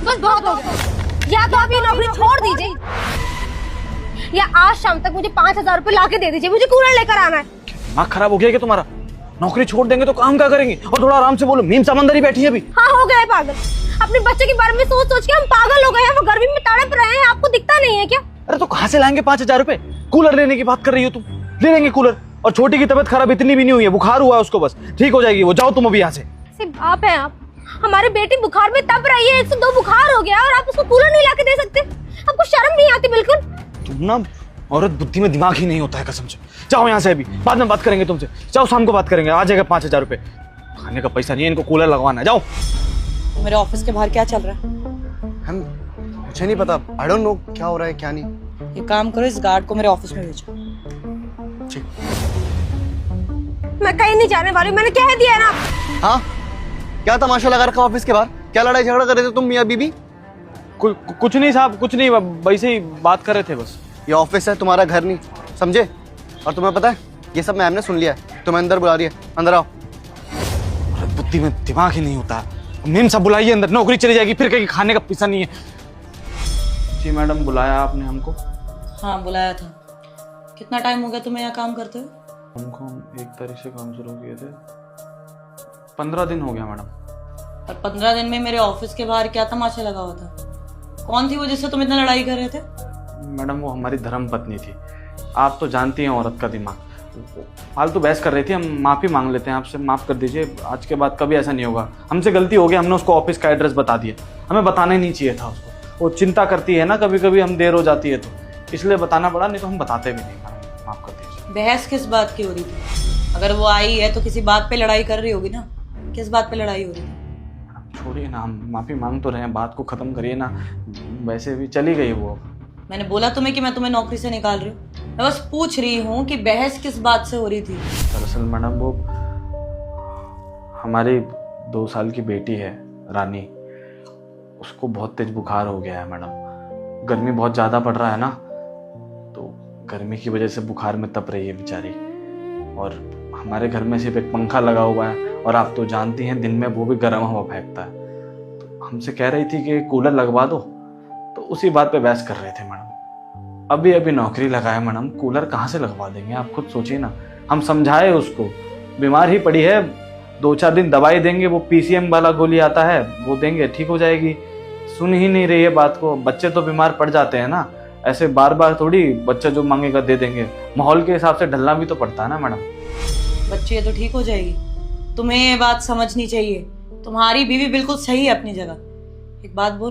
बस बहुत हो गया, या तो आप ये नौकरी छोड़ दीजिए या आज शाम तक मुझे 5,000 रुपए ला के दे दीजिए, मुझे कूलर लेकर आना है। दिमाग खराब हो गया क्या तुम्हारा? नौकरी छोड़ देंगे तो काम क्या करेंगे? और थोड़ा आराम से बोलो, मीम समंदर ही बैठी है अभी। हाँ हो गए पागल, अपने बच्चे के बारे में सोच सोच के हम पागल हो गए हैं। वो गर्मी में तड़प रहे हैं, आपको दिखता नहीं है क्या? अरे तो कहाँ से लाएंगे 5,000 रुपए? कूलर लेने की बात कर रही हो तुम? ले लेंगे कूलर। और छोटी की तबीयत खराब इतनी भी नहीं हुई है, बुखार हुआ है उसको, बस ठीक हो जाएगी वो। जाओ तुम अभी यहाँ से। सिर्फ आप हैं आप, हमारी बेटी बुखार में तप रही है, 102 बुखार हो गया और आप उसको कूलर नहीं लाके दे सकते? आपको शर्म नहीं आती बिल्कुल? तुम ना औरत बुद्धि में दिमाग ही नहीं होता है कसम से। जाओ यहाँ से अभी, बाद में बात करेंगे तुमसे। जाओ शाम को बात करेंगे, आ जाएगा 5,000 रुपए। खाने का पैसा नहीं है, इनको कूलर लगवाना है। जाओ। मेरे ऑफिस के बाहर क्या चल रहा है? हम मुझे नहीं पता, आई डोंट नो क्या हो रहा है क्या नहीं। एक काम करो, इस गार्ड को मेरे ऑफिस में भेजो। ठीक। मैं कहीं नहीं जाने वाली, मैंने कह दिया है ना। हाँ, क्या तमाशा लगा रखा ऑफिस के बाहर? क्या लड़ाई झगड़ा कर रहे थे तुम मियां बीबी? कुछ नहीं साहब, कुछ नहीं, वैसे ही बात कर रहे थे बस। ये ऑफिस है, तुम्हारा घर नहीं, समझे? और तुम्हें पता है ये सब मैम ने सुन लिया है, तुम्हें अंदर बुला रही है, अंदर आओ। औरत बुद्धि में दिमाग ही नहीं होता है। मीम साहब बुलाइए अंदर, नौकरी चली जाएगी फिर कहीं खाने का पैसा नहीं है। जी मैडम, बुलाया आपने हमको? हाँ बुलाया था। कितना टाइम हो गया तुम्हें यहाँ काम करते हुए? हमको 1 तारीख से काम शुरू किए थे, 15 दिन हो गया मैडम। और 15 दिन में मेरे ऑफिस के बाहर क्या तमाशा लगा हुआ था? कौन थी वो जिससे तुम इतना लड़ाई कर रहे थे? मैडम वो हमारी धर्म पत्नी थी। आप तो जानती हैं औरत का दिमाग। फालतू बहस कर रही थी। हम माफ़ी मांग लेते हैं आपसे, माफ़ कर दीजिए। आज के बाद कभी ऐसा नहीं होगा। हमसे गलती हो गई, हमने उसको ऑफिस का एड्रेस बता दिया। हमें बताना ही नहीं चाहिए था उसको। वो चिंता करती है ना, कभी कभी हम देर हो जाती है तो इसलिए बताना पड़ा, नहीं तो हम बताते भी नहीं। मैडम माफ़ कर दीजिए। बहस किस बात की हो रही थी? अगर वो आई है तो किसी बात पे लड़ाई कर रही होगी ना। किस बात पे लड़ाई हो रही थी? छोड़िए ना, हम माफ़ी मांग तो रहे हैं, बात को ख़त्म करिए ना। वैसे भी चली गई वो। मैंने बोला तुम्हें कि मैं तुम्हें नौकरी से निकाल रही हूँ? मैं बस पूछ रही हूँ कि बहस किस बात से हो रही थी? दरअसल मैडम वो हमारी 2 साल की बेटी है रानी, उसको बहुत तेज बुखार हो गया है मैडम। गर्मी बहुत ज़्यादा पड़ रहा है ना, तो गर्मी की वजह से बुखार में तप रही है बेचारी। और हमारे घर में सिर्फ एक पंखा लगा हुआ है, और आप तो जानती हैं दिन में वो भी गर्म हवा फेंकता है। तो हमसे कह रही थी कि कूलर लगवा दो, तो उसी बात पे बहस कर रहे थे मैडम। अभी अभी नौकरी लगाए मैडम, कूलर कहाँ से लगवा देंगे? आप खुद सोचिए ना। हम समझाए उसको, बीमार ही पड़ी है, 2-4 दिन दवाई देंगे, वो PCM वाला गोली आता है वो देंगे, ठीक हो जाएगी। सुन ही नहीं रही है बात को। बच्चे तो बीमार पड़ जाते हैं ना, ऐसे बार बार थोड़ी बच्चा जो मांगेगा दे देंगे। माहौल के हिसाब से ढलना भी तो पड़ता है ना मैडम। बच्ची ये तो ठीक हो जाएगी। तुम्हें ये बात समझनी चाहिए, तुम्हारी बीवी बिल्कुल सही है अपनी जगह। एक बात बोल